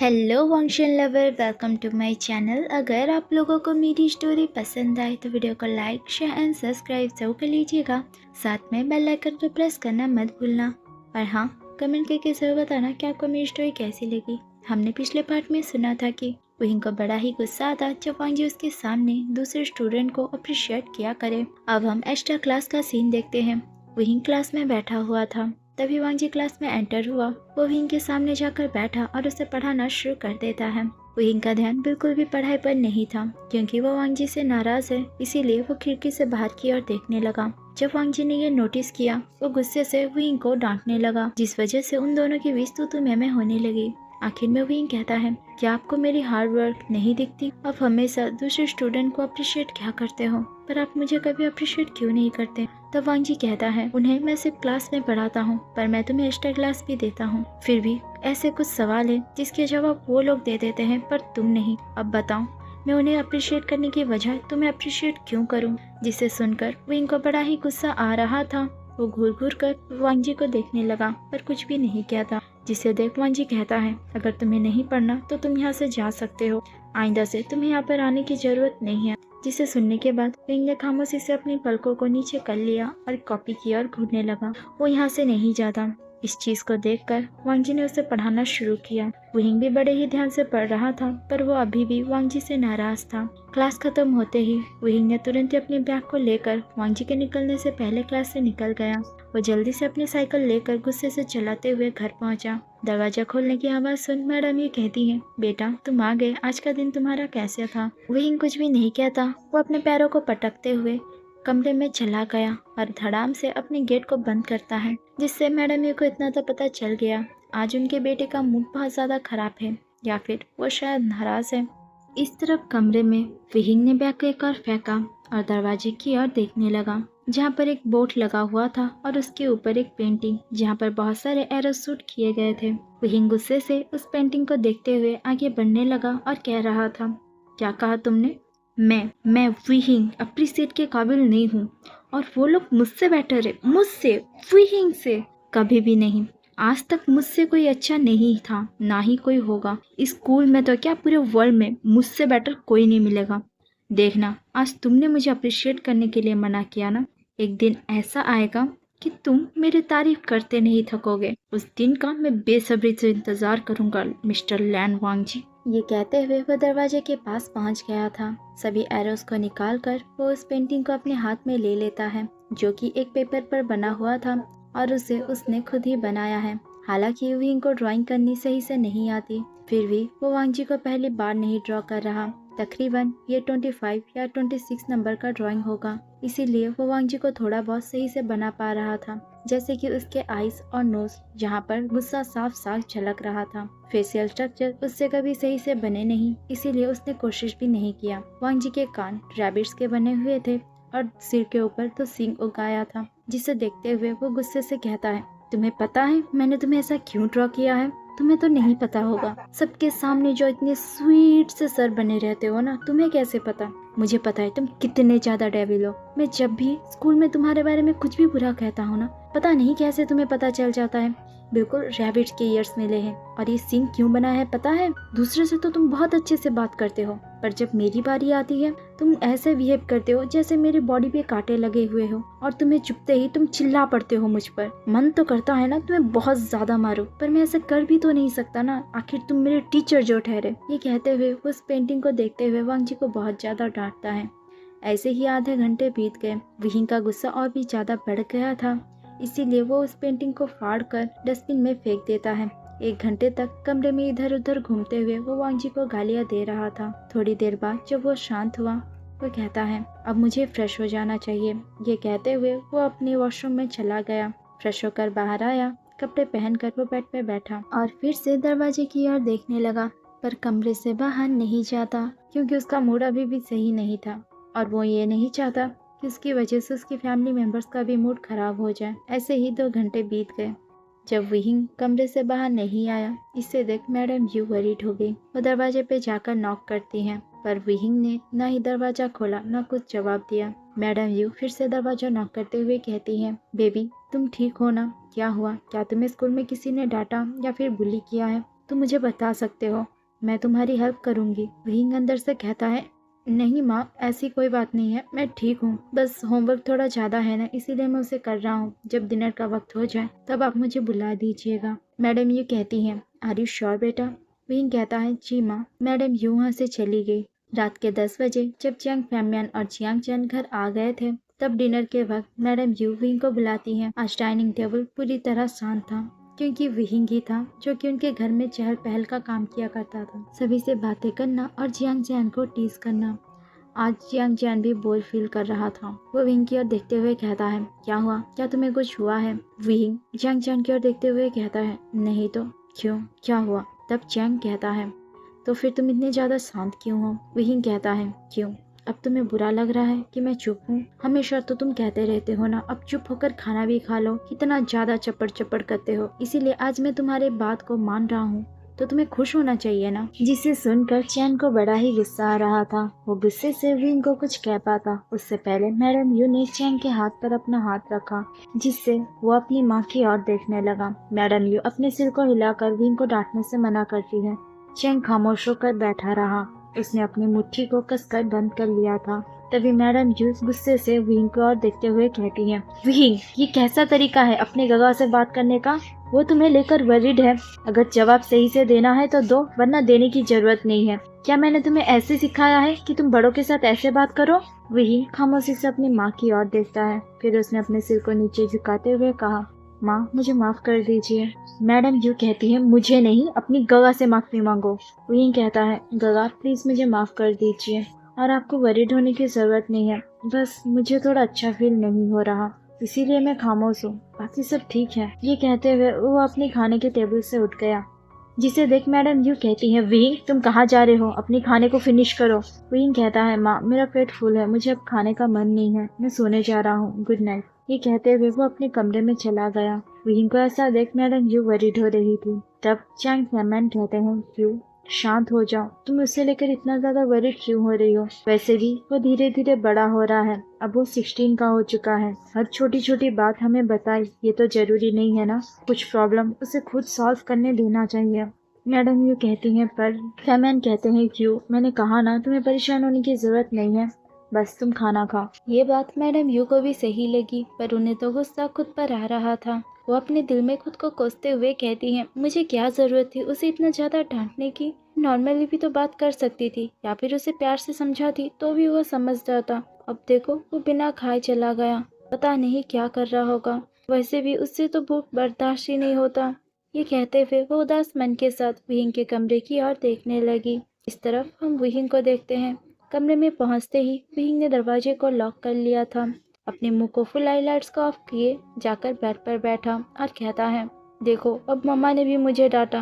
Hello function lover, welcome to my channel. अगर आप लोगों को मेरी स्टोरी पसंद आए तो वीडियो को लाइक शेयर एंड सब्सक्राइब जरूर कर लीजिएगा। साथ में बेल आइकन को प्रेस करना मत भूलना। और हाँ, कमेंट करके जरूर बताना कि आपको मेरी स्टोरी कैसी लगी। हमने पिछले पार्ट में सुना था कि वहींग को बड़ा ही गुस्सा आता जब वांग जी उसके सामने दूसरे स्टूडेंट को अप्रिशिएट किया करे। अब हम एक्स्ट्रा क्लास का सीन देखते हैं। वहींग क्लास में बैठा हुआ था, तभी वांग जी क्लास में एंटर हुआ। वो वहींग के सामने जाकर बैठा और उसे पढ़ाना शुरू कर देता है। वहींग का ध्यान बिल्कुल भी पढ़ाई पर नहीं था, क्योंकि वो वांग जी से नाराज है, इसीलिए वो खिड़की से बाहर की ओर देखने लगा। जब वांग जी ने ये नोटिस किया, वो गुस्से से वहींग को डांटने लगा, जिस वजह से उन दोनों की बीच तू में होने लगी। आखिर में वहींग कहता है, क्या आपको मेरी हार्ड वर्क नहीं दिखती? आप हमेशा दूसरे स्टूडेंट को अप्रिशिएट क्या करते हो, पर आप मुझे कभी अप्रिशिएट क्यों नहीं करते? तब वांग जी कहता है, उन्हें मैं सिर्फ क्लास में पढ़ाता हूँ, पर मैं तुम्हें एक्स्ट्रा क्लास भी देता हूँ। फिर भी ऐसे कुछ सवाल है जिसके जवाब वो लोग दे देते हैं पर तुम नहीं। अब बताओ, मैं उन्हें अप्रिशिएट करने की वजह तुम्हें अप्रिशिएट क्यों करूँ? जिसे सुनकर विंग को बड़ा ही गुस्सा आ रहा था। वो घूर घूर कर वांग जी को देखने लगा, पर कुछ भी नहीं कहता। जिसे देख वांग जी कहता है, अगर तुम्हें नहीं पढ़ना तो तुम यहाँ से जा सकते हो। आइंदा से तुम्हें यहाँ पर आने की जरूरत नहीं है। जिसे सुनने के बाद विंग ने खामोशी से अपनी पलकों को नीचे कर लिया और कॉपी की ओर घूरने लगा। वो यहाँ से नहीं जाता। इस चीज को देखकर वांग जी ने उसे पढ़ाना शुरू किया। विंग भी बड़े ही ध्यान से पढ़ रहा था, पर वो अभी भी वांग जी से नाराज था। क्लास खत्म होते ही विंग ने तुरंत ही अपने बैग को लेकर वांग जी के निकलने से पहले क्लास से निकल गया। वो जल्दी से अपनी साइकिल लेकर गुस्से से चलाते हुए घर पहुंचा। दरवाजा खोलने की आवाज सुन मैडम ये कहती है, बेटा तुम आ गए, आज का दिन तुम्हारा कैसे था? वहींग कुछ भी नहीं कहता। वो अपने पैरों को पटकते हुए कमरे में चला गया और धड़ाम से अपने गेट को बंद करता है, जिससे मैडम ये को इतना तो पता चल गया, आज उनके बेटे का मूड बहुत ज्यादा खराब है, या फिर वो शायद नाराज है। इस तरफ कमरे में वहींग ने बैग को एक और फेंका और दरवाजे की ओर देखने लगा, जहाँ पर एक बोर्ड लगा हुआ था और उसके ऊपर एक पेंटिंग जहाँ पर बहुत सारे एरो शूट किए गए थे। वहींग गुस्से से उस पेंटिंग को देखते हुए आगे बढ़ने लगा और कह रहा था, क्या कहा तुमने? मैं वहींग अप्रिशिएट के काबिल नहीं हूँ, और वो लोग मुझसे बेटर है? मुझसे? वहींग से? कभी भी नहीं। आज तक मुझसे कोई अच्छा नहीं था, ना ही कोई होगा। इस स्कूल में तो क्या, पूरे वर्ल्ड में मुझसे बेटर कोई नहीं मिलेगा। देखना, आज तुमने मुझे अप्रिशिएट करने के लिए मना किया ना, एक दिन ऐसा आएगा कि तुम मेरी तारीफ करते नहीं थकोगे। उस दिन का मैं बेसब्री से इंतजार करूंगा मिस्टर लैन वांग जी। ये कहते हुए वो दरवाजे के पास पहुंच गया था। सभी एरोस को निकालकर वो उस पेंटिंग को अपने हाथ में ले लेता है, जो कि एक पेपर पर बना हुआ था और उसे उसने खुद ही बनाया है। हालांकि विंग को ड्राइंग करनी सही से नहीं आती, फिर भी वो वांग जी को पहली बार नहीं ड्रॉ कर रहा। तकरीबन ये 25 या 26 नंबर का ड्राइंग होगा, इसीलिए वो वांग जी को थोड़ा बहुत सही से बना पा रहा था, जैसे कि उसके आईज और नोज, जहाँ पर गुस्सा साफ साफ झलक रहा था। फेशियल स्ट्रक्चर उससे कभी सही से बने नहीं, इसीलिए उसने कोशिश भी नहीं किया। वांग जी के कान रैबिट्स के बने हुए थे और सिर के ऊपर तो सींग उगाया था, जिसे देखते हुए वो गुस्से से कहता है, तुम्हें पता है मैंने तुम्हें ऐसा क्यों ड्रॉ किया है? तुम्हें तो नहीं पता होगा। सबके सामने जो इतने स्वीट से सर बने रहते हो ना, तुम्हें कैसे पता? मुझे पता है तुम कितने ज्यादा डेविल हो। मैं जब भी स्कूल में तुम्हारे बारे में कुछ भी बुरा कहता हूँ ना, पता नहीं कैसे तुम्हें पता चल जाता है। बिल्कुल रैबिट्स के ईयर्स मिले हैं। और ये सिंग क्यों बना है पता है? दूसरे से तो तुम बहुत अच्छे से बात करते हो, पर जब मेरी बारी आती है तुम ऐसे बिहेव करते हो जैसे मेरी बॉडी पे कांटे लगे हुए हो, और तुम्हें चुपते ही तुम चिल्ला पड़ते हो मुझ पर। मन तो करता है ना तुम्हें बहुत ज्यादा मारो, पर मैं ऐसे कर भी तो नहीं सकता ना, आखिर तुम मेरे टीचर जो ठहरे। ये कहते हुए उस पेंटिंग को देखते हुए वांग जी को बहुत ज्यादा डांटता है। ऐसे ही आधे घंटे बीत गए। विहिंग का गुस्सा और भी ज्यादा बढ़ गया था, इसीलिए वो उस पेंटिंग को फाड़ कर डस्टबिन में फेंक देता है। 1 घंटे तक कमरे में इधर उधर घूमते हुए वो वांग जी को गालियां दे रहा था। थोड़ी देर बाद जब वो शांत हुआ, वो कहता है, अब मुझे फ्रेश हो जाना चाहिए। ये कहते हुए वो अपने वॉशरूम में चला गया। फ्रेश होकर बाहर आया, कपड़े पहनकर वो बेड पे बैठा और फिर से दरवाजे की ओर देखने लगा, पर कमरे से बाहर नहीं जाता, क्योंकि उसका मूड अभी भी सही नहीं था और वो ये नहीं चाहता कि उसकी वजह से उसकी फैमिली मेंबर्स का भी मूड खराब हो जाए। ऐसे ही 2 घंटे बीत गए। जब विहिंग कमरे से बाहर नहीं आया, इससे देख मैडम यू वरीड हो गई। वो दरवाजे पे जाकर नॉक करती हैं, पर विहिंग ने ना ही दरवाजा खोला ना कुछ जवाब दिया। मैडम यू फिर से दरवाजा नॉक करते हुए कहती हैं, बेबी तुम ठीक हो ना? क्या हुआ? क्या तुम्हें स्कूल में किसी ने डांटा या फिर बुली किया है? तो मुझे बता सकते हो, मैं तुम्हारी हेल्प करूँगी। विंग अंदर से कहता है, नहीं माँ, ऐसी कोई बात नहीं है, मैं ठीक हूँ, बस होमवर्क थोड़ा ज़्यादा है ना, इसीलिए मैं उसे कर रहा हूँ। जब डिनर का वक्त हो जाए तब आप मुझे बुला दीजिएगा। मैडम ये कहती हैं, आर यू श्योर बेटा? विंग कहता है, जी माँ। मैडम यूं वहाँ से चली गई। रात के 10 बजे जब जियांग फैमियन और जियांग चैन घर आ गए थे, तब डिनर के वक्त मैडम यू विंग को बुलाती हैं। आज डाइनिंग टेबल पूरी तरह शांत था, क्योंकि विहिंग ही था जो कि उनके घर में चहल पहल का काम किया करता था, सभी से बातें करना और जियांग जैन को टीज करना। आज जियांग जैन भी बोर फील कर रहा था। वो विंग की ओर देखते हुए कहता है, क्या हुआ, क्या तुम्हें कुछ हुआ है? विंग जियांग जैन की ओर देखते हुए कहता है, नहीं तो। क्यों, क्या हुआ? तब जियांग कहता है, तो फिर तुम इतने ज्यादा शांत क्यों हो? विहिंग कहता है, क्यों, अब तुम्हें बुरा लग रहा है कि मैं चुप हूँ? हमेशा तो तुम कहते रहते हो ना, अब चुप होकर खाना भी खा लो, कितना ज्यादा चपड़ चपड़ करते हो, इसीलिए आज मैं तुम्हारे बात को मान रहा हूँ, तो तुम्हें खुश होना चाहिए ना। जिसे सुनकर चैन को बड़ा ही गुस्सा आ रहा था। वो गुस्से से विंग को कुछ कह पाता उससे पहले मैडम यू ने चैन के हाथ पर अपना हाथ रखा, जिससे वो अपनी माँ की ओर देखने लगा। मैडम यू अपने सिर को हिलाकर विंग को डांटने से मना करती है। चैन खामोश होकर बैठा रहा। उसने अपनी मुट्ठी को कसकर बंद कर लिया था। तभी मैडम जूस गुस्से से विंग को और देखते हुए कहती है, विंग, ये कैसा तरीका है अपने गगा से बात करने का? वो तुम्हें लेकर वरीड है। अगर जवाब सही से देना है तो दो, वरना देने की जरूरत नहीं है। क्या मैंने तुम्हें ऐसे सिखाया है कि तुम बड़ों के साथ ऐसे बात करो? विंग खामोशी से अपनी माँ की ओर देखता है, फिर उसने अपने सिर को नीचे झुकाते हुए कहा, माँ मुझे माफ कर दीजिए। मैडम यू कहती है, मुझे नहीं, अपनी गगा से माफी मांगो। विंग कहता है, गगा प्लीज मुझे माफ कर दीजिए, और आपको वरीड होने की जरूरत नहीं है, बस मुझे थोड़ा अच्छा फील नहीं हो रहा, इसीलिए मैं खामोश हूँ, बाकी सब ठीक है। ये कहते हुए वो अपने खाने के टेबल से उठ गया। जिसे देख मैडम यू कहती है, विंग तुम कहाँ जा रहे हो, अपने खाने को फिनिश करो। विंग कहता है, माँ मेरा पेट फुल है, मुझे अब खाने का मन नहीं है, मैं सोने जा रहा हूँ, गुड नाइट। ये कहते हुए वो अपने कमरे में चला गया। विंग को ऐसा देख मैडम यू वरीड हो रही थी। तब चैंग फैमन कहते हैं, क्यों, शांत हो जाओ, तुम उससे लेकर इतना ज्यादा वरीड क्यों हो रही हो? वैसे भी वो धीरे धीरे बड़ा हो रहा है, अब वो 16 का हो चुका है, हर छोटी छोटी बात हमें बताए ये तो जरूरी नहीं है ना, कुछ प्रॉब्लम उसे खुद सॉल्व करने देना चाहिए। मैडम यू कहती हैं, पर फैमन कहते हैं, क्यों, मैंने कहा ना तुम्हें परेशान होने की जरूरत नहीं है, बस तुम खाना खाओ। ये बात मैडम यू को भी सही लगी, पर उन्हें तो गुस्सा खुद पर आ रहा था। वो अपने दिल में खुद को कोसते हुए कहती हैं, मुझे क्या जरूरत थी उसे इतना ज्यादा डांटने की? नॉर्मली भी तो बात कर सकती थी, या फिर उसे प्यार से समझाती तो भी वो समझ जाता। अब देखो वो बिना खाए चला गया, पता नहीं क्या कर रहा होगा, वैसे भी उससे तो भूख बर्दाश्त ही नहीं होता। ये कहते हुए वो उदास मन के साथ विहिंग के कमरे की ओर देखने लगी। इस तरफ हम विहिंग को देखते हैं। कमरे में पहुंचते ही विहिंग ने दरवाजे को लॉक कर लिया था। अपने मुंह को फुल हाईलाइट्स को ऑफ किए जाकर बेड पर बैठा और कहता है, देखो अब मम्मा ने भी मुझे डांटा,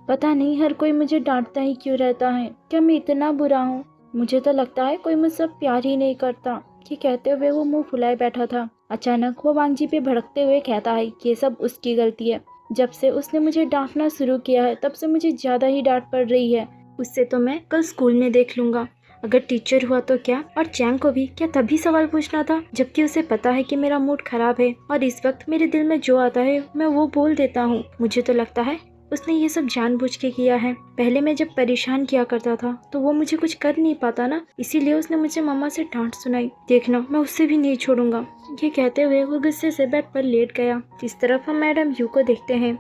पता नहीं हर कोई मुझे डांटता ही क्यों रहता है, क्या मैं इतना बुरा हूँ? मुझे तो लगता है कोई मुझसे प्यार ही नहीं करता। ये कहते हुए वो मुंह फुलाए बैठा था। अचानक वो वांगजी पे भड़कते हुए कहता है, ये सब उसकी गलती है, जब से उसने मुझे डांटना शुरू किया है तब से मुझे ज्यादा ही डांट पड़ रही है। उससे तो मैं कल स्कूल में देख लूंगा, अगर टीचर हुआ तो क्या, और चैंग को भी क्या तभी सवाल पूछना था, जबकि उसे पता है कि मेरा मूड खराब है और इस वक्त मेरे दिल में जो आता है मैं वो बोल देता हूँ। मुझे तो लगता है उसने ये सब जानबूझ के किया है। पहले मैं जब परेशान किया करता था तो वो मुझे कुछ कर नहीं पाता ना, इसीलिए उसने मुझे मम्मा से डांट सुनाई। देखना मैं उससे भी नहीं छोड़ूंगा। ये कहते हुए वो गुस्से से बेड पर लेट गया। इस तरफ हम मैडम यू को देखते हैं।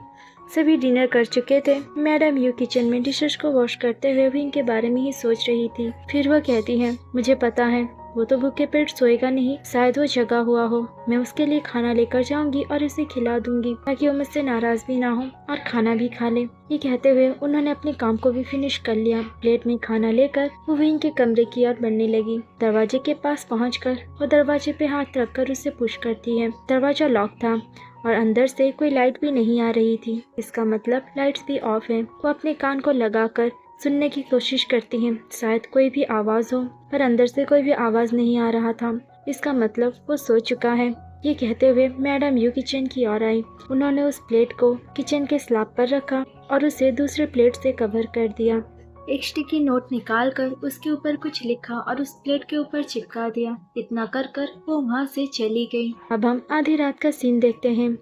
सभी डिनर कर चुके थे। मैडम यू किचन में डिशेस को वॉश करते हुए भी इनके बारे में ही सोच रही थी। फिर वह कहती है, मुझे पता है वो तो भूखे पेट सोएगा नहीं, शायद वो जगा हुआ हो, मैं उसके लिए खाना लेकर जाऊंगी और उसे खिला दूंगी ताकि वो मुझसे नाराज भी ना हो और खाना भी खा ले। ये कहते हुए उन्होंने अपने काम को भी फिनिश कर लिया। प्लेट में खाना लेकर वो विंग के कमरे की ओर बढ़ने लगी। दरवाजे के पास पहुंचकर वो दरवाजे पे हाथ रखकर उसे पुश करती है। दरवाजा लॉक था और अंदर से कोई लाइट भी नहीं आ रही थी, इसका मतलब लाइट्स भी ऑफ है। वो अपने कान को लगाकर सुनने की कोशिश करती हैं, शायद कोई भी आवाज हो, पर अंदर से कोई भी आवाज नहीं आ रहा था, इसका मतलब वो सो चुका है। ये कहते हुए मैडम यू किचन की ओर आई। उन्होंने उस प्लेट को किचन के स्लैब पर रखा और उसे दूसरे प्लेट से कवर कर दिया। एक स्टिकी नोट निकाल कर उसके ऊपर कुछ लिखा और उस प्लेट के ऊपर चिपका दिया। इतना कर कर वो वहाँ से चली गई। अब हम आधी रात का सीन देखते हैं।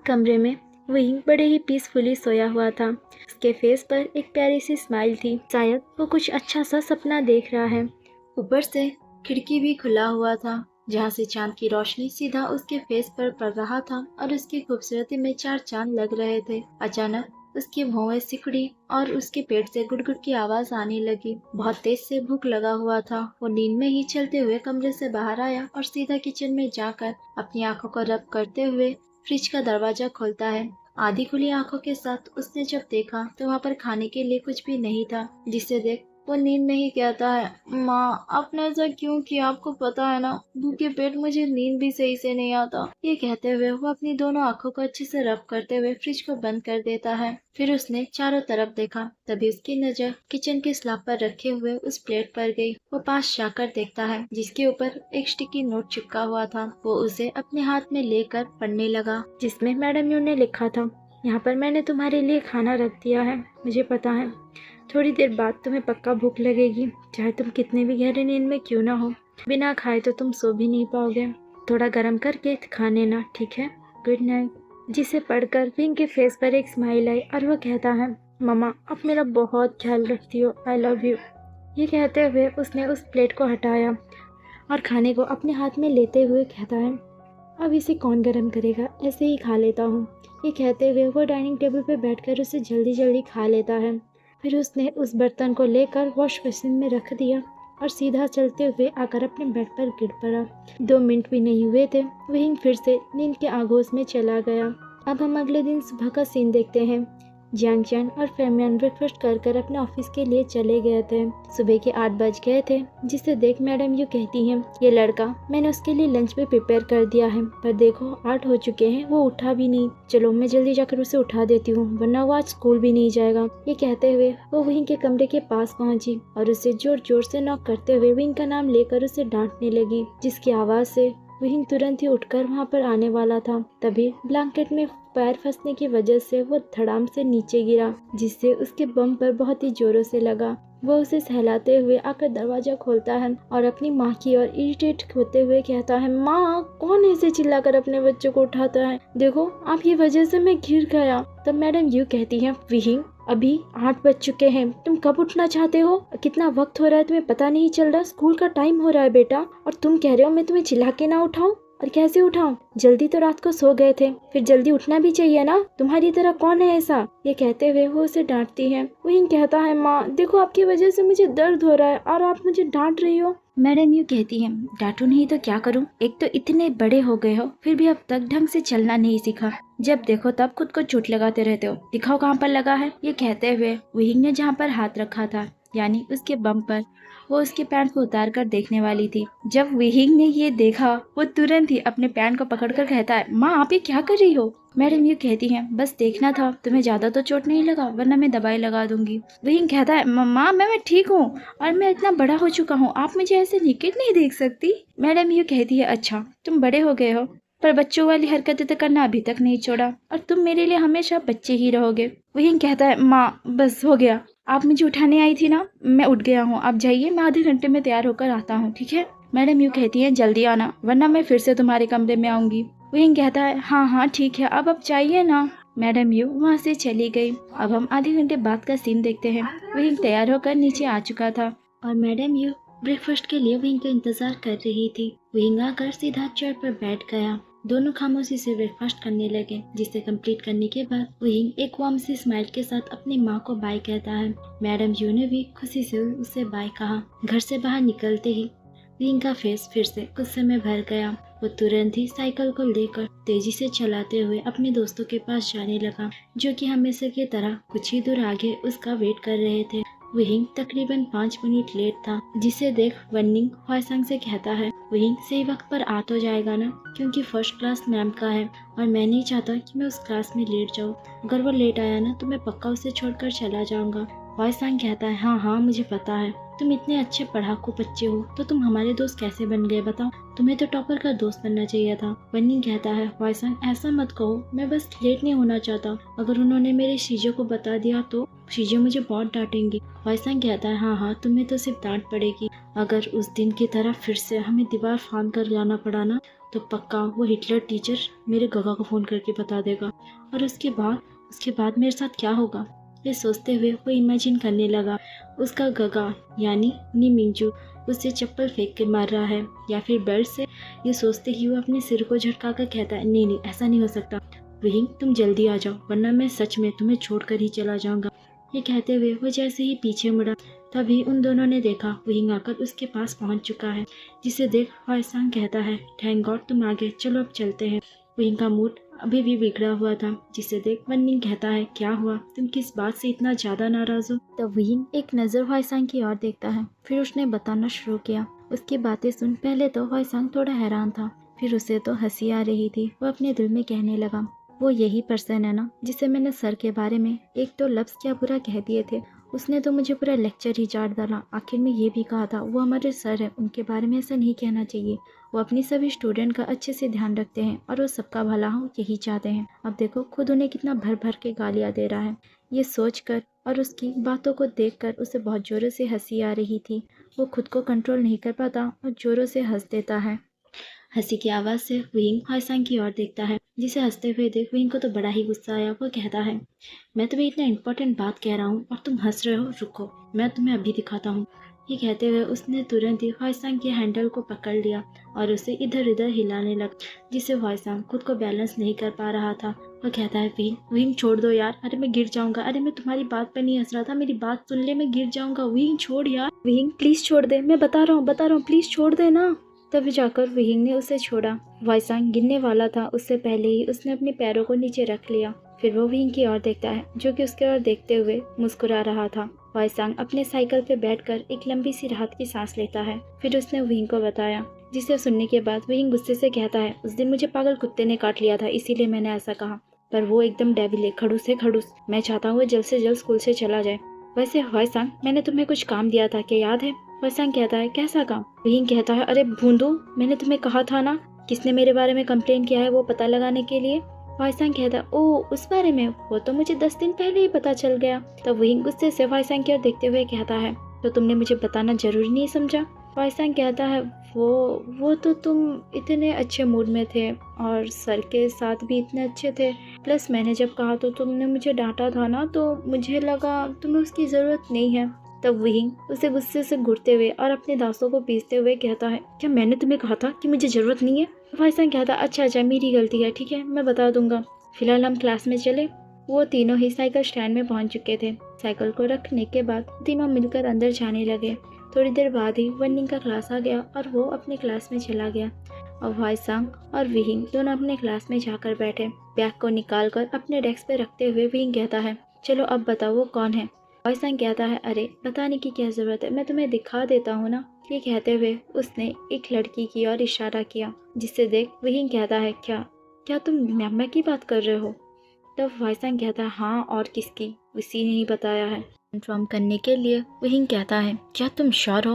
कमरे में वही बड़े ही पीसफुली सोया हुआ था। उसके फेस पर एक प्यारी सी स्माइल थी, शायद वो कुछ अच्छा सा सपना देख रहा है। ऊपर से खिड़की भी खुला हुआ था, जहाँ से चांद की रोशनी सीधा उसके फेस पर पड़ रहा था और उसकी खूबसूरती में चार चांद लग रहे थे। अचानक उसकी भौहें सिकुड़ी और उसके पेट से गुड़गुड़ की आवाज आने लगी। बहुत तेज से भूख लगा हुआ था। वो नींद में ही चलते हुए कमरे से बाहर आया और सीधा किचन में जाकर अपनी आंखों को रब करते हुए फ्रिज का दरवाजा खोलता है। आधी खुली आंखों के साथ उसने जब देखा तो वहाँ पर खाने के लिए कुछ भी नहीं था, जिसे देख वो नींद में ही कहता है, माँ आपने ऐसा क्यों किया? आपको पता है ना, भूखे पेट मुझे नींद भी सही से नहीं आता। ये कहते हुए वो अपनी दोनों आंखों को अच्छे से रब करते हुए फ्रिज को बंद कर देता है। फिर उसने चारों तरफ देखा, तभी उसकी नजर किचन के स्लैब पर रखे हुए उस प्लेट पर गई। वो पास जाकर देखता है, जिसके ऊपर एक स्टिकी नोट चिपका हुआ था। वो उसे अपने हाथ में लेकर पढ़ने लगा, जिसमें मैडम यू ने लिखा था, यहाँ पर मैंने तुम्हारे लिए खाना रख दिया है। मुझे पता है थोड़ी देर बाद तुम्हें पक्का भूख लगेगी, चाहे तुम कितने भी गहरे नींद में क्यों ना हो। बिना खाए तो तुम सो भी नहीं पाओगे। थोड़ा गर्म करके खा लेना, ठीक है? Good night. जिसे पढ़कर विंग के फेस पर एक स्माइल आई और वो कहता है, मम्मा आप मेरा बहुत ख्याल रखती हो, आई लव यू। ये कहते हुए उसने उस प्लेट को हटाया और खाने को अपने हाथ में लेते हुए कहता है, अब इसे कौन गर्म करेगा, ऐसे ही खा लेता हूँ। ये कहते हुए वो डाइनिंग टेबल पर बैठकर उसे जल्दी जल्दी खा लेता है। फिर उसने उस बर्तन को लेकर वॉश बेसिन में रख दिया और सीधा चलते हुए आकर अपने बेड पर गिर पड़ा। 2 मिनट भी नहीं हुए थे, वहीं फिर से नींद के आगोश में चला गया। अब हम अगले दिन सुबह का सीन देखते हैं। जियांग चैन और फेमियन ब्रेकफास्ट कर अपने ऑफिस के लिए चले गए थे। सुबह के 8 बज गए थे, जिसे देख मैडम यू कहती हैं, ये लड़का मैंने उसके लिए लंच भी प्रिपेयर कर दिया है, पर देखो 8 हो चुके हैं, वो उठा भी नहीं। चलो मैं जल्दी जाकर उसे उठा देती हूँ, वरना वो आज स्कूल भी नहीं जाएगा। ये कहते हुए वो वहीं के कमरे के पास पहुंची और उसे जोर जोर से नॉक करते हुए विंग का नाम लेकर उसे डांटने लगी, जिसकी आवाज से विंग तुरंत ही उठकर वहाँ पर आने वाला था। तभी ब्लैंकेट में पैर फंसने की वजह से वो धड़ाम से नीचे गिरा, जिससे उसके बम पर बहुत ही जोरों से लगा। वो उसे सहलाते हुए आकर दरवाजा खोलता है और अपनी माँ की ओर इरिटेट होते हुए कहता है, माँ कौन ऐसे चिल्लाकर अपने बच्चों को उठाता है? देखो आपकी वजह से मैं गिर गया। तब मैडम यू कहती है, विहिंग अभी 8 बज चुके हैं, तुम कब उठना चाहते हो? कितना वक्त हो रहा है तुम्हें पता नहीं चल रहा? स्कूल का टाइम हो रहा है बेटा, और तुम कह रहे हो मैं तुम्हें चिल्ला के ना उठाऊं? और कैसे उठाऊं? जल्दी तो रात को सो गए थे, फिर जल्दी उठना भी चाहिए ना। तुम्हारी तरह कौन है ऐसा? ये कहते हुए वो उसे डांटती है। वही कहता है, माँ देखो आपकी वजह से मुझे दर्द हो रहा है और आप मुझे डांट रही हो। मैडम यू कहती है, डांटू नहीं तो क्या करूं? एक तो इतने बड़े हो गए हो, फिर भी अब तक ढंग से चलना नहीं सीखा। जब देखो तब खुद को चोट लगाते रहते हो, दिखाओ कहाँ पर लगा है। ये कहते हुए विहिंग ने जहाँ पर हाथ रखा था, यानी उसके बम पर, वो उसके पैंट को उतार कर देखने वाली थी। जब विहिंग ने ये देखा, वो तुरंत ही अपने पैंट को पकड़कर कहता है, माँ आप ये क्या कर रही हो? मैडम ये कहती हैं, बस देखना था तुम्हें ज्यादा तो चोट नहीं लगा, वरना मैं दवाई लगा दूंगी। विहिंग कहता है, मम्मा मैं ठीक हूँ और मैं इतना बड़ा हो चुका हूँ, आप मुझे ऐसे निकट नहीं देख सकती। मैडम ये कहती है, अच्छा तुम बड़े हो गए हो, पर बच्चों वाली हरकतें तो करना अभी तक नहीं छोड़ा, और तुम मेरे लिए हमेशा बच्चे ही रहोगे। विहिंग कहता है, माँ बस हो गया, आप मुझे उठाने आई थी ना, मैं उठ गया हूँ, आप जाइए, मैं आधे घंटे में तैयार होकर आता हूँ, ठीक है? मैडम यूँ कहती है, जल्दी आना वरना मैं फिर से तुम्हारे कमरे में आऊंगी। विहिंग कहता है, हाँ हाँ ठीक है, अब आप जाइए ना। मैडम यू वहाँ से चली गई। अब हम आधे घंटे बाद का सीन देखते हैं। विहिंग तैयार होकर नीचे आ चुका था और मैडम यू ब्रेकफास्ट के लिए विहिंग का इंतजार कर रही थी। विहिंग आकर सीधा चेयर पर बैठ गया। दोनों खामोशी से ब्रेकफास्ट करने लगे, जिसे कंप्लीट करने के बाद विहिंग एक वार्म सी स्माइल के साथ अपनी माँ को बाय कहता है। मैडम यू ने भी खुशी से उसे बाय कहा। घर से बाहर निकलते ही विहिंग का फेस फिर से गुस्से में भर गया। वो तुरंत ही साइकिल को लेकर तेजी से चलाते हुए अपने दोस्तों के पास जाने लगा, जो कि हमेशा की तरह कुछ ही दूर आगे उसका वेट कर रहे थे। विहिंग तकरीबन 5 मिनट लेट था, जिसे देख वनिंग ह्वाइसंग से कहता है, विहिंग सही वक्त पर आ तो जाएगा ना, क्योंकि फर्स्ट क्लास मैम का है और मैं नहीं चाहता कि मैं उस क्लास में लेट जाऊँ। अगर वो लेट आया ना तो मैं पक्का उसे छोड़कर चला जाऊंगा। ह्वाइसंग कहता है, हाँ हाँ मुझे पता है, तुम इतने अच्छे पढ़ाकू बच्चे हो, तो तुम हमारे दोस्त कैसे बन गए बताओ? तुम्हें तो टॉपर का दोस्त बनना चाहिए था। वनिंग कहता है, ह्वाइसंग ऐसा मत कहो, मैं बस लेट नहीं होना चाहता। अगर उन्होंने मेरे शीजो को बता दिया तो शीजो मुझे बहुत डांटेंगी। ह्वाइसंग कहता है, हाँ हाँ तुम्हें तो सिर्फ डांट पड़ेगी। अगर उस दिन की तरह फिर से हमें दीवार फांद कर लाना पड़ा ना, तो पक्का वो हिटलर टीचर मेरे गगा को फोन करके बता देगा और उसके बाद मेरे साथ क्या होगा। ये सोचते हुए वो इमेजिन करने लगा उसका गगा यानी निमिंजू उससे चप्पल फेंक के मार रहा है या फिर बेल्ट से। ये सोचते ही वो अपने सिर को झटका कर कहता है, नहीं नहीं ऐसा नहीं हो सकता, विहिंग तुम जल्दी आ जाओ वरना मैं सच में तुम्हें छोड़कर ही चला जाऊंगा। ये कहते हुए वो जैसे ही पीछे मुड़ा तभी उन दोनों ने देखा विहिंग आकर उसके पास पहुंच चुका है। जिसे देख हॉयसांग कहता है, थैंक गॉड तुम आ गए, चलो अब चलते हैं। विहिंग का मूड अभी भी बिगड़ा हुआ था। जिसे देख वननिंग कहता है, क्या हुआ, तुम किस बात से इतना ज्यादा नाराज हो। तब विहिंग एक नज़र हॉयसांग की ओर देखता है। फिर उसने बताना शुरू किया। उसकी बातें सुन पहले तो हॉयसांग थोड़ा हैरान था, फिर उसे तो हंसी आ रही थी। वो अपने दिल में कहने लगा, वो यही पर्सन है ना जिसे मैंने सर के बारे में एक तो लफ्ज़ क्या बुरा कह दिए थे। उसने तो मुझे पूरा लेक्चर ही चाट डाला। आखिर में ये भी कहा था वो हमारे सर है, उनके बारे में ऐसा नहीं कहना चाहिए। वो अपनी सभी स्टूडेंट का अच्छे से ध्यान रखते हैं और वो सबका भला हो यही चाहते हैं। अब देखो खुद उन्हें कितना भर भर के गालियाँ दे रहा है। ये सोचकर और उसकी बातों को देखकर उसे बहुत ज़ोरों से हंसी आ रही थी। वो खुद को कंट्रोल नहीं कर पाता और ज़ोरों से हंस देता है। हंसी की आवाज़ से विंग हॉयसांग की ओर देखता है। जिसे हंसते हुए देख विंग को तो बड़ा ही गुस्सा आया। वो कहता है, मैं तुम्हें इतना इम्पोर्टेंट बात कह रहा हूँ और तुम हंस रहे हो, रुको मैं तुम्हें अभी दिखाता हूँ। ये कहते हुए उसने तुरंत ही हॉयसांग के हैंडल को पकड़ लिया और उसे इधर उधर हिलाने लगा। जिससे हॉयसांग खुद को बैलेंस नहीं कर पा रहा था। वो कहता है, विंग विंग छोड़ दो यार, अरे मैं गिर जाऊंगा, अरे मैं तुम्हारी बात पर नहीं हंस रहा था, मेरी बात सुन ले, मैं गिर जाऊंगा, विंग छोड़ यार, विहिंग प्लीज़ छोड़ दे, मैं बता रहा हूँ प्लीज़ छोड़ दे ना। तभी जाकर विहिंग ने उसे छोड़ा। हॉयसांग गिरने वाला था, उससे पहले ही उसने अपने पैरों को नीचे रख लिया। फिर वो विहिंग की ओर देखता है जो कि उसकी ओर देखते हुए मुस्कुरा रहा था। हॉयसांग अपने साइकिल पे बैठकर एक लंबी सी राहत की सांस लेता है। फिर उसने विहिंग को बताया। जिसे सुनने के बाद विहिंग गुस्से से कहता है, उस दिन मुझे पागल कुत्ते ने काट लिया था, इसीलिए मैंने ऐसा कहा, पर वो एकदम डेविल है, खड़ूस है खड़ूस। मैं चाहता हूँ जल्द से जल्द स्कूल से चला जाए। वैसे हॉयसांग मैंने तुम्हें कुछ काम दिया था, क्या याद है। हॉयसांग कहता है, कैसा काम। विहिंग कहता है, अरे भूंदू, मैंने तुम्हें कहा था ना किसने मेरे बारे में कंप्लेन किया है वो पता लगाने के लिए। हॉयसांग कहता है, ओ उस बारे में, वो तो मुझे 10 दिन पहले ही पता चल गया। तब विहिंग गुस्से से हॉयसांग की ओर देखते हुए कहता है, तो तुमने मुझे बताना जरूरी नहीं समझा। हॉयसांग कहता है, वो तो तुम इतने अच्छे मूड में थे और सर के साथ भी इतने अच्छे थे, प्लस मैंने जब कहा तो तुमने मुझे डांटा था ना, तो मुझे लगा तुम्हें उसकी ज़रूरत नहीं है। तब विहिंग उसे गुस्से से घूरते हुए और अपने दांतों को पीसते हुए कहता है, क्या मैंने तुम्हें कहा था कि मुझे ज़रूरत नहीं है। हॉयसांग कहता, अच्छा मेरी गलती है, ठीक है मैं बता दूंगा, फिलहाल हम क्लास में चले। वो तीनों ही साइकिल स्टैंड में पहुंच चुके थे। साइकिल को रखने के बाद तीनों मिलकर अंदर जाने लगे। थोड़ी देर बाद ही वननिंग का क्लास आ गया और वो अपने क्लास में चला गया और हॉयसांग और विहिंग दोनों अपने क्लास में जाकर बैठे। बैग को निकालकर अपने डेस्क पे रखते हुए विहिंग कहता है, चलो अब बताओ वो कौन है। हॉयसांग कहता है, अरे बताने की क्या ज़रूरत है, मैं तुम्हें दिखा देता हूँ ना। ये कहते हुए उसने एक लड़की की ओर इशारा किया। जिससे देख विहिंग कहता है, क्या तुम मैम की बात कर रहे हो। तब हॉयसांग कहता है, हाँ और किसकी, उसी ने ही बताया है। कंफर्म करने के लिए विहिंग कहता है, क्या तुम श्योर हो।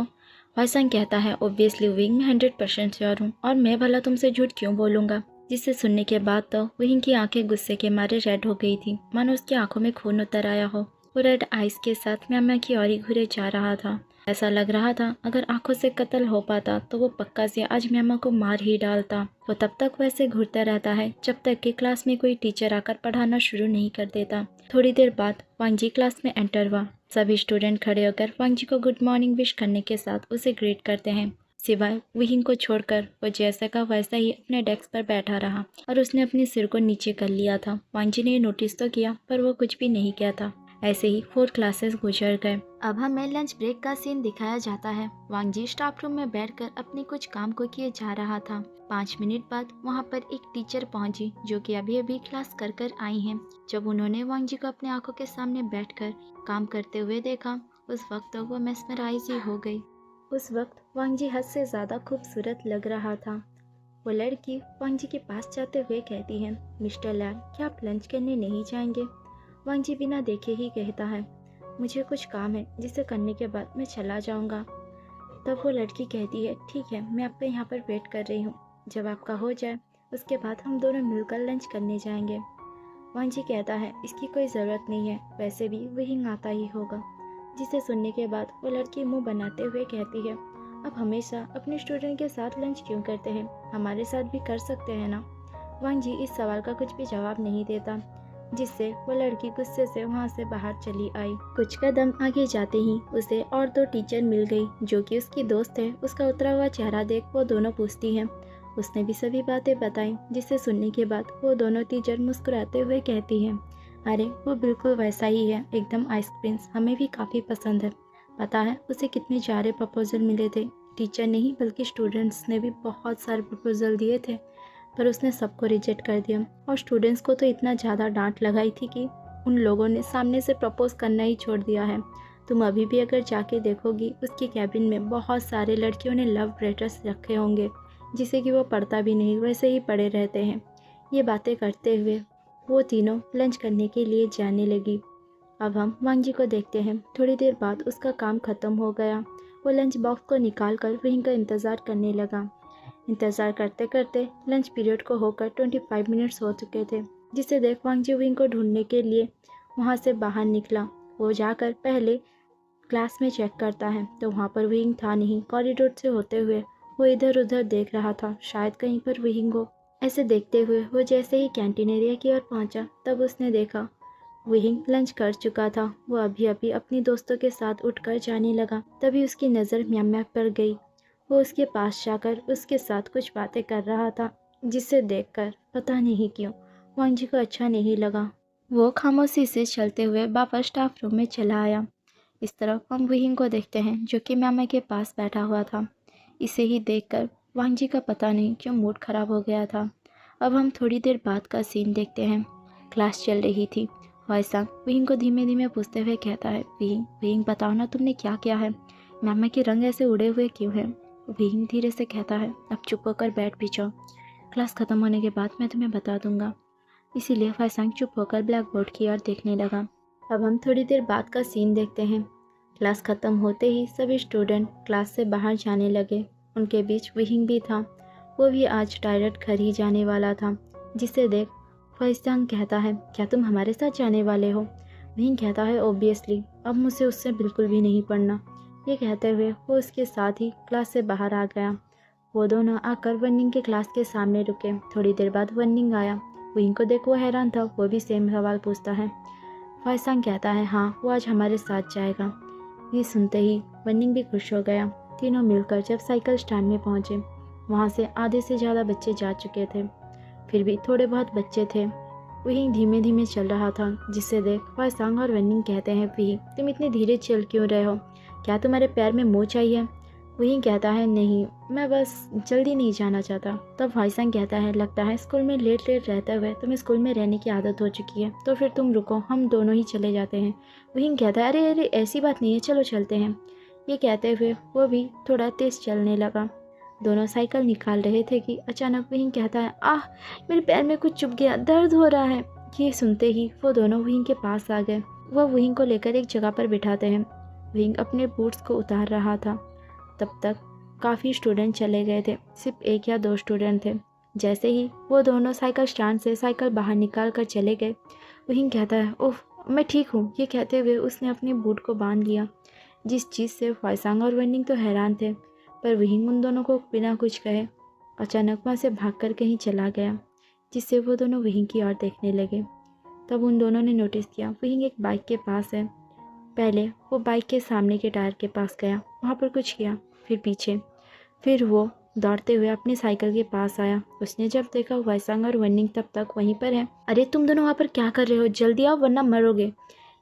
हॉयसांग कहता है, ऑब्वियसली विहिंग, मैं 100% श्योर हूँ और मैं भला तुमसे झूठ क्यों बोलूँगा। जिसे सुनने के बाद तो विहिंग की आंखें गुस्से के मारे रेड हो गई थी, मानो उसकी आंखों में खून उतर आया हो। वो रेड आइज के साथ म्यामा की ओर ही घूरे जा रहा था। ऐसा लग रहा था अगर आंखों से कत्ल हो पाता तो वो पक्का से आज म्यामा को मार ही डालता। वो तब तक वैसे घूरता रहता है जब तक कि क्लास में कोई टीचर आकर पढ़ाना शुरू नहीं कर देता। थोड़ी देर बाद वांगजी क्लास में एंटर हुआ। सभी स्टूडेंट खड़े होकर वांगजी को गुड मॉर्निंग विश करने के साथ उसे ग्रेट करते हैं, सिवाय विहिंग को छोड़कर। वो जैसा का वैसा ही अपने डेस्क पर बैठा रहा और उसने अपने सिर को नीचे कर लिया था। वांगजी ने नोटिस तो किया पर वो कुछ भी नहीं किया था। ऐसे ही 4 क्लासेस गुजर गए। अब हमें लंच ब्रेक का सीन दिखाया जाता है। वांगजी स्टाफ रूम में बैठकर अपने कुछ काम को किए जा रहा था। 5 मिनट बाद वहां पर एक टीचर पहुंची जो कि अभी अभी क्लास कर आई हैं। जब उन्होंने वांगजी को अपने आंखों के सामने बैठकर काम करते हुए देखा, उस वक्त तो वो मेस्मराइज ही हो गई। उस वक्त वांगजी हद से ज्यादा खूबसूरत लग रहा था। वो लड़की वांगजी के पास जाते हुए कहती है, मिस्टर लैन, क्या आप लंच करने नहीं जाएंगे। वांगजी बिना देखे ही कहता है, मुझे कुछ काम है जिसे करने के बाद मैं चला जाऊंगा। तब वो लड़की कहती है, ठीक है मैं आपका यहाँ पर वेट कर रही हूँ, जब आपका हो जाए उसके बाद हम दोनों मिलकर लंच करने जाएंगे। वांगजी कहता है, इसकी कोई ज़रूरत नहीं है, वैसे भी विहिंग आता ही होगा। जिसे सुनने के बाद वो लड़की मुंह बनाते हुए कहती है, आप हमेशा अपने स्टूडेंट के साथ लंच क्यों करते हैं, हमारे साथ भी कर सकते हैं ना। वांगजी इस सवाल का कुछ भी जवाब नहीं देता। जिससे वो लड़की गुस्से से वहाँ से बाहर चली आई। कुछ कदम आगे जाते ही उसे और दो टीचर मिल गई जो कि उसकी दोस्त है। उसका उतरा हुआ चेहरा देख वो दोनों पूछती हैं। उसने भी सभी बातें बताई, जिसे सुनने के बाद वो दोनों टीचर मुस्कुराते हुए कहती हैं, अरे वो बिल्कुल वैसा ही है, एकदम आइस प्रिंस, हमें भी काफ़ी पसंद है। पता है उसे कितने सारे प्रपोजल मिले थे, टीचर नहीं बल्कि स्टूडेंट्स ने भी बहुत सारे प्रपोजल दिए थे, पर उसने सबको रिजेक्ट कर दिया। और स्टूडेंट्स को तो इतना ज़्यादा डांट लगाई थी कि उन लोगों ने सामने से प्रपोज करना ही छोड़ दिया है। तुम अभी भी अगर जाके देखोगी उसके कैबिन में बहुत सारे लड़कियों ने लव लेटर्स रखे होंगे, जिसे कि वो पढ़ता भी नहीं, वैसे ही पड़े रहते हैं। ये बातें करते हुए वो तीनों लंच करने के लिए जाने लगी। अब हम वांगजी को देखते हैं। थोड़ी देर बाद उसका काम ख़त्म हो गया। वो लंच बॉक्स को निकाल कर वहीं का इंतज़ार करने लगा। इंतज़ार करते करते लंच पीरियड को होकर 25 मिनट्स हो चुके थे, जिसे देख वांगजी विंग को ढूंढने के लिए वहाँ से बाहर निकला। वो जाकर पहले क्लास में चेक करता है तो वहाँ पर विंग था नहीं। कॉरिडोर से होते हुए वो इधर उधर देख रहा था, शायद कहीं पर विंग हो। ऐसे देखते हुए वो जैसे ही कैंटीन एरिया की ओर पहुँचा तब उसने देखा विंग लंच कर चुका था। वो अभी अभी अपनी दोस्तों के साथ उठकर जाने लगा, तभी उसकी नज़र म्याम्या पर गई। वो उसके पास जाकर उसके साथ कुछ बातें कर रहा था, जिसे देखकर पता नहीं क्यों वांगजी को अच्छा नहीं लगा। वो खामोशी से चलते हुए वापस स्टाफ रूम में चला आया। इस तरफ हम विहिंग को देखते हैं जो कि म्याम्या के पास बैठा हुआ था। इसे ही देखकर वांगजी का पता नहीं क्यों मूड खराब हो गया था। अब हम थोड़ी देर बाद का सीन देखते हैं। क्लास चल रही थी। वाइसांग विहिंग को धीमे धीमे पूछते हुए कहता है, विहिंग विहिंग बताओ ना तुमने क्या किया है, म्याम्या के रंग ऐसे उड़े हुए क्यों हैं। विहिंग धीरे से कहता है, अब चुप होकर बैठ भी जाओ, क्लास ख़त्म होने के बाद मैं तुम्हें बता दूंगा। इसीलिए वाइसांग चुप होकर ब्लैक बोर्ड की ओर देखने लगा। अब हम थोड़ी देर बाद का सीन देखते हैं। क्लास ख़त्म होते ही सभी स्टूडेंट क्लास से बाहर जाने लगे। उनके बीच विहिंग भी था। वो भी आज डायरेक्ट घर ही जाने वाला था, जिसे देख वाइसांग कहता है, क्या तुम हमारे साथ जाने वाले हो। विहिंग कहता है, ओबियसली, अब मुझे उससे बिल्कुल भी नहीं पढ़ना। ये कहते हुए वो उसके साथ ही क्लास से बाहर आ गया। वो दोनों आकर वनिंग के क्लास के सामने रुके। थोड़ी देर बाद वनिंग आया। विहिंग को देख वो हैरान था। वो भी सेम सवाल पूछता है। वाइसांग कहता है, हाँ वो आज हमारे साथ जाएगा। ये सुनते ही वनिंग भी खुश हो गया। तीनों मिलकर जब साइकिल स्टैंड में पहुंचे, वहाँ से आधे से ज़्यादा बच्चे जा चुके थे, फिर भी थोड़े बहुत बच्चे थे। विहिंग धीमे धीमे चल रहा था, जिससे देख वाइसांग और वनिंग कहते हैं, विहिंग तुम इतने धीरे चल क्यों रहे हो, क्या तुम्हारे पैर में मोच आई है। विहिंग कहता है, नहीं मैं बस जल्दी नहीं जाना चाहता। तब वाइसांग कहता है, लगता है स्कूल में लेट लेट रहते हुए तुम्हें स्कूल में रहने की आदत हो चुकी है, तो फिर तुम रुको, हम दोनों ही चले जाते हैं। विहिंग कहता है, अरे अरे ऐसी बात नहीं है, चलो चलते हैं। ये कहते हुए वो भी थोड़ा तेज चलने लगा। दोनों साइकिल निकाल रहे थे कि अचानक विहिंग कहता है, आह मेरे पैर में कुछ चुभ गया, दर्द हो रहा है। ये सुनते ही वो दोनों विहिंग के पास आ गए। वह विहिंग को लेकर एक जगह पर बिठाते हैं। विहिंग अपने बूट्स को उतार रहा था। तब तक काफ़ी स्टूडेंट चले गए थे, सिर्फ 1 या 2 स्टूडेंट थे। जैसे ही वो दोनों साइकिल स्टैंड से साइकिल बाहर निकाल कर चले गए, विहिंग कहता है, ओह मैं ठीक हूँ। ये कहते हुए उसने अपने बूट को बांध लिया, जिस चीज़ से वाइसांग और वनिंग तो हैरान थे, पर विहिंग उन दोनों को बिना कुछ कहे अचानक वहाँ से भागकर कहीं चला गया, जिससे वो दोनों विहिंग की ओर देखने लगे। तब उन दोनों ने नोटिस किया विहिंग एक बाइक के पास है। पहले वो बाइक के सामने के टायर के पास गया, वहाँ पर कुछ किया, फिर पीछे, फिर वो दौड़ते हुए अपनी साइकिल के पास आया। उसने जब देखा वाइसांग और वनिंग तब तक वहीं पर है। अरे तुम दोनों वहाँ पर क्या कर रहे हो, जल्दी आओ वरना मरोगे।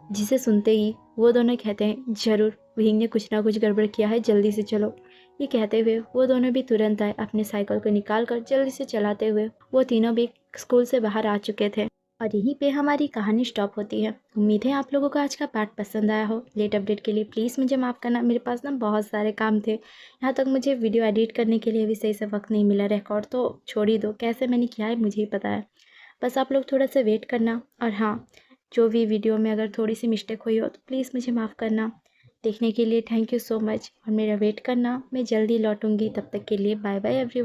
जिसे सुनते ही वो दोनों कहते हैं, ज़रूर विहिंग ने कुछ ना कुछ गड़बड़ किया है, जल्दी से चलो। ये कहते हुए वो दोनों भी तुरंत आए। अपने साइकिल को निकाल कर जल्दी से चलाते हुए वो तीनों भी स्कूल से बाहर आ चुके थे। और यहीं पे हमारी कहानी स्टॉप होती है। उम्मीद है आप लोगों को आज का पार्ट पसंद आया हो। लेट अपडेट के लिए प्लीज़ मुझे माफ़ करना, मेरे पास ना बहुत सारे काम थे। यहाँ तक मुझे वीडियो एडिट करने के लिए भी सही से वक्त नहीं मिला। रिकॉर्ड तो छोड़ ही दो, कैसे मैंने किया है मुझे ही पता है। बस आप लोग थोड़ा सा वेट करना। और हाँ, जो भी वीडियो में अगर थोड़ी सी मिस्टेक हुई हो तो प्लीज़ मुझे माफ़ करना। देखने के लिए थैंक यू सो मच और मेरा वेट करना। मैं जल्दी लौटूंगी, तब तक के लिए बाय बाय एवरीवन।